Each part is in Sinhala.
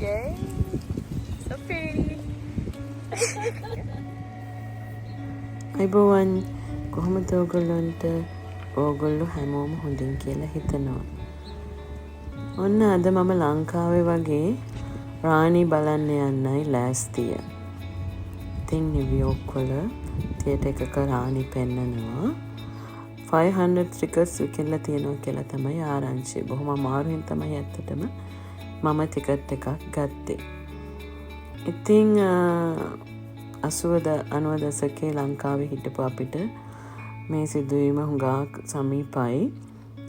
Yay! So pretty. අයිබෝවන් කොහොමද ඕගොල්ලෝ හැමෝම හොඳින් කියලා හිතනවා. ඔන්න අද මම ලංකාවේ වගේ රාණි බලන්න යන්නයි ලෑස්තිය. ඉතින් නිව්යෝක් වල තියටර් එකක රාණි පෙන්නනවා. 500 ටිකට්ස් විකිණලා තියෙනවා කියලා තමයි ආරංචි. බොහොම අමාරුවෙන් තමයි ඇත්තටම මම ටිකට් එකක් ගත්තේ. ඉතින් 80 දශකයේ ලංකාවේ හිටපු අපිට මේ සිදුවීම හුඟක් සමීපයි.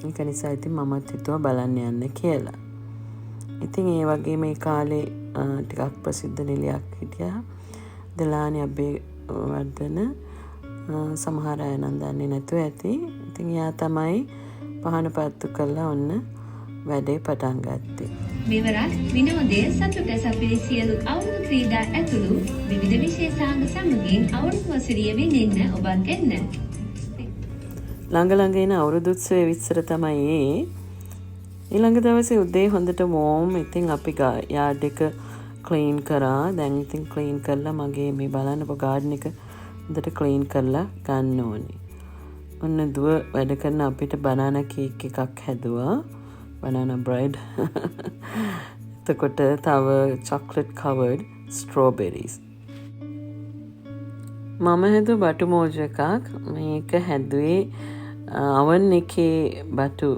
ඒක නිසා ඉතින් මමත් හිතුවා බලන්න යන්න කියලා. ඉතින් ඒ වගේ මේ කාලේ ටිකක් ප්‍රසිද්ධ නිලියක් හිටියා. දලානි අබේවර්ධන සමහර අය නම් දන්නේ නැතුව ඇති. ඉතින් එයා තමයි පහන පත්තු කළා ඔන්න වැඩේ පටන් ගත්තේ. මෙවරත් විනෝදය සතුට සපිරි සියලු අවුරුදු ක්‍රීඩා ඇතුළු විවිධ විශේෂාංග සමගින් අවුරුදු වසරිය වෙනින්න ඔබත් එන්න. ළඟ එන අවුරුදුත්සවයේ විස්තර තමයි ඒ. ඊළඟ දවසේ උදේ හොඳට වෝම්. ඉතින් අපි යාඩ් එක ක්ලීන් කරා. දැන් ඉතින් ක්ලීන් කරලා මගේ මේ බලන්නකො ගාඩන් එක හොඳට ක්ලීන් කරලා ගන්න ඕනේ. ඔන්න දුව වැඩ කරන අපිට බනානා කේක් එකක් හැදුවා. banana bread. එතකොට තව chocolate covered strawberries. මම හැදුව බටු මෝජ එකක්. මේක හැදුවේ oven එකේ බටු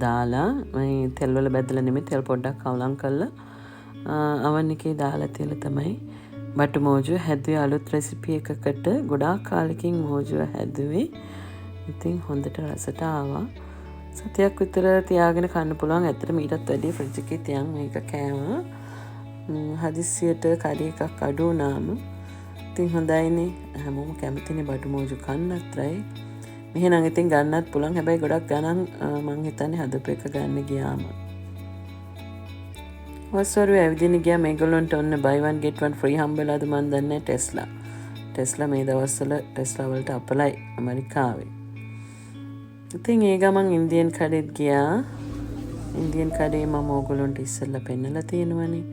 දාලා මේ තෙල් වල බැදලා නෙමෙයි තෙල් පොඩ්ඩක් අවලං කරලා oven එකේ දාලා තියලා තමයි බටු මෝජුව හැදුවේ. අලුත් රෙසිපි එකකට ගොඩාක් කාලෙකින් මෝජුව හැදුවේ. ඉතින් හොඳට රසට ආවා. සතියක් විතර තියාගෙන කන්න පුළුවන්. ඇත්තටම ඊටත් වැඩිය ෆ්‍රිජ් එකේ තියන් මේක කෑවා. හදිස්සියට කරි එකක් අඩු වුණාම ඉතින් හොඳයිනේ. හැමෝම කැමතිනේ බඩු මෝජු කන්නත්‍රයි. මෙහෙනම් ඉතින් ගන්නත් පුළුවන්. හැබැයි ගොඩක් ගණන් මං හිතන්නේ හදපු එක ගන්න ගියාම. වසරුවේ ඇවිදින ගියා මේගොල්ලන්ට ඔන්න buy one get one free හම්බෙලාද මන් දන්නේ ටෙස්ලා. ටෙස්ලා මේ දවස්වල ටෙස්ලා වලට අපලයි ඇමරිකාවේ. ඉතින් ඒ ගමන් ඉන්දියන් කඩේත් ගියා. ඉන්දියන් කඩේ මම ඕගොල්ලන්ට ඉස්සෙල්ලා පෙන්නලා තියෙනවනේ.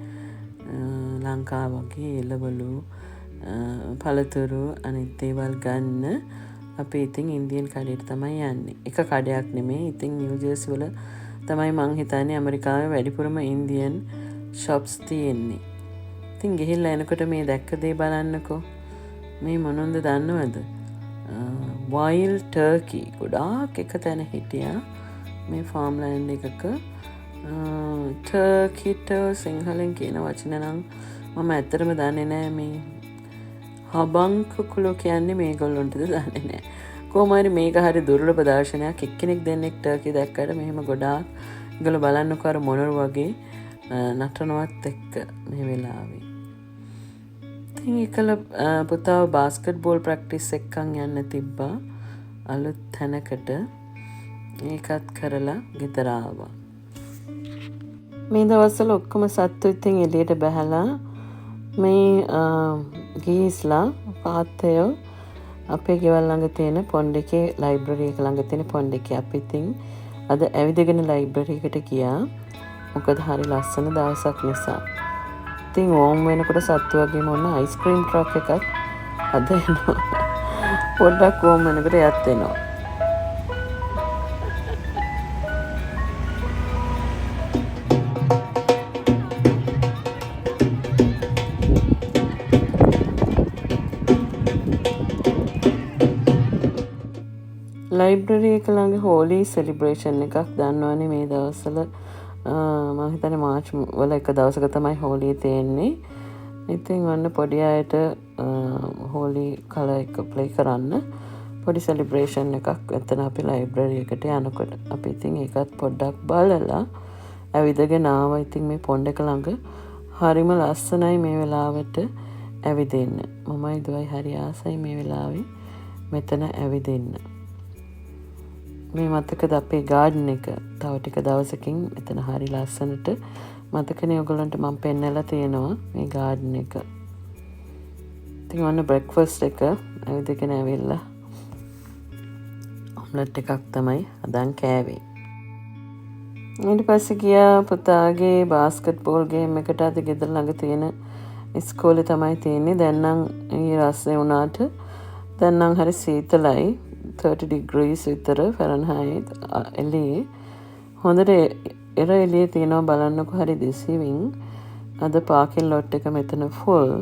ලංකාව වගේ එළවලු පළතුරු අනිත් දේවල් ගන්න අපි ඉතින් ඉන්දියන් කඩේට තමයි යන්නේ. එක කඩයක් නෙමෙයි. ඉතින් නිව් ජර්සි වල තමයි මං හිතන්නේ ඇමරිකාවේ වැඩිපුරම ඉන්දියන් shops තියෙන්නේ. ඉතින් ගිහිල්ලා එනකොට මේ දැක්ක දේ බලන්නකෝ. මේ මොනොන්ද දන්නවද? wild turkey ගොඩාක් එක තැන හිටියා මේ ෆාම්ලෑන්ඩ් එකක. ටර්කිට සිංහලෙන් කියන වචන නම් මම ඇත්තටම දන්නේ නෑ. මේ හබංකුකුලෝ කියන්නේ මේගොල්ලොන්ටද දන්නේ නෑ. කොහොම හරි මේක හරි දුර්ලභ දර්ශනයක්. එක්කෙනෙක් දෙන්නෙක් ටර්කි දැක්කට මෙහෙම ගොඩාක් ඒගොල්ලෝ බලන්නකෝ අර මොනරු වගේ නටනවත් එක්ක මේ වෙලාවේ. ඉතින් ඒකල පුතාව බාස්කට් බෝල් ප්‍රැක්ටිස් එක්කන් යන්න තිබ්බා අලුත් තැනකට. ඒකත් කරලා ගෙදර ආවා. මේ දවස්වල ඔක්කොම සත්තු ඉතින් එළියට බැහැලා මේ ගීස්ලා පාත්තයෝ අපේ ගෙවල් ළඟ තියෙන පොන්ඩ් එකේ ලයිබ්‍රරි එක ළඟ තියෙන පොන්ඩ් එකේ අපි ඉතින් අද ඇවිදගෙන ලයිබ්‍රරි එකට ගියා. මොකද හරි ලස්සන දවසක් නිසා. ඉතින් ඕම් වෙනකොට සත්තු වගේම ඔන්න අයිස්ක්‍රීම් ට්‍රක් එකක් අද එනවා. පොඩ්ඩක් ඕම් වෙනකොට යත් එනවා. ලයිබ්‍රරි එක ළඟ හෝලි සෙලිබ්‍රේෂන් එකක් දන්නවනේ මේ දවස්වල මම හිතන්නේ මාර්ච් වල එක දවසක තමයි හෝලිය තියෙන්නේ. ඉතින් ඔන්න පොඩි අයට හෝලි කලර් එක ප්ලේ කරන්න පොඩි සෙලිබ්‍රේෂන් එකක් එතන අපි ලයිබ්‍රරි එකට යනකොට අපි ඉතින් ඒකත් පොඩ්ඩක් බලලා ඇවිදගෙන ආවා. ඉතින් මේ පොන්ඩ් එක ළඟ හරිම ලස්සනයි මේ වෙලාවට ඇවිදින්න. මමයි දුවයි හරි ආසයි මේ වෙලාවේ මෙතන ඇවිදින්න. මේ මතකද අපේ ගාඩන් එක තව ටික දවසකින් එතන හරි ලස්සනට මතකනේ ඔයගොල්ලන්ට මම පෙන්නලා තියෙනවා මේ ගාඩන් එක. ඉතින් ඔන්න බ්‍රෙක්ෆාස්ට් එක ඇවිදගෙන ඇවිල්ලා ඔම්ලට් එකක් තමයි අදන් කෑවේ. ඊට පස්සේ ගියා පුතාගේ බාස්කට් බෝල් ගේම් එකට. අද ගෙදර ළඟ තියෙන ඉස්කෝලේ තමයි තියෙන්නේ. දැන් නම් ඊ රස්නේ වුණාට දැන් නම් හරි සීතලයි. 30 degrees විතර ෆැරන්හයිට් එළියේ. හොඳට එර එළියේ තියෙනවා බලන්නකො. හරි දිසිවින්. අද පාකින් ලොට් එක මෙතන ෆුල්.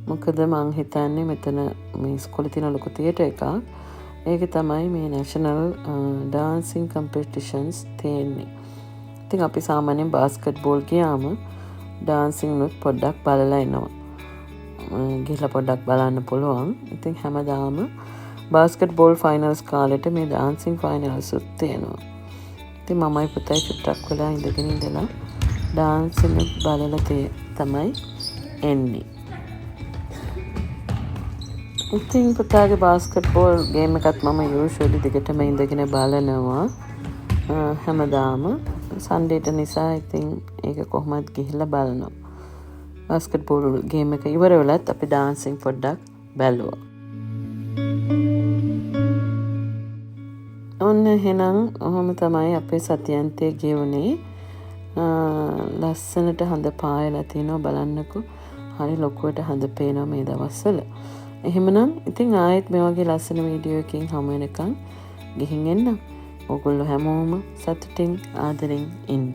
මොකද මං හිතන්නේ මෙතන මේ ඉස්කෝලේ තියෙන ලොකු තියටර් එකක්. ඒක තමයි මේ නැෂනල් ඩාන්සින් කම්පිටිෂන්ස් තියෙන්නේ. ඉතින් අපි සාමාන්‍යයෙන් බාස්කට් බෝල් ගියාම ඩාන්සින් නුත් පොඩ්ඩක් බලලා එනවා. ගිහලා පොඩ්ඩක් බලන්න පුළුවන්. ඉතින් හැමදාම බාස්කට් බෝල් ෆයිනල්ස් කාලෙට මේ ඩාන්සින් ෆයිනල්ස් උත් තියෙනවා. ඉතින් මමයි පුතයි චුට්ටක් වෙලා ඉඳගෙන ඉඳලා ඩාන්සින් බලලා තමයි එන්නේ. ඉතින් පුතාගේ බාස්කට් බෝල් ගේම් එකත් මම යූෂුවලි දිගටම ඉඳගෙන බලනවා. හැමදාම සන්ඩේට නිසා ඉතින් ඒක කොහොමත් ගිහිල්ලා බලනවා. බාස්කට් බෝල් ගේම් එක ඉවර වෙලත් අපි ඩාන්සින් පොඩ්ඩක් බැලුවා. ඔන්න එහෙනම් ඔහොම තමයි අපේ සතියන්තයේ ගෙවුනේ. ලස්සනට හඳ පායලා තිනවා බලන්නකෝ. හරි ලොකුවට හඳ පේනවා මේ දවස්වල. එහෙමනම් ඉතින් ආයෙත් මේ වගේ ලස්සන වීඩියෝ එකකින් හමු වෙනකන් ගිහින් එන්න. ඔයගොල්ලෝ හැමෝම සතුටින් ආදරෙන් ඉන්න.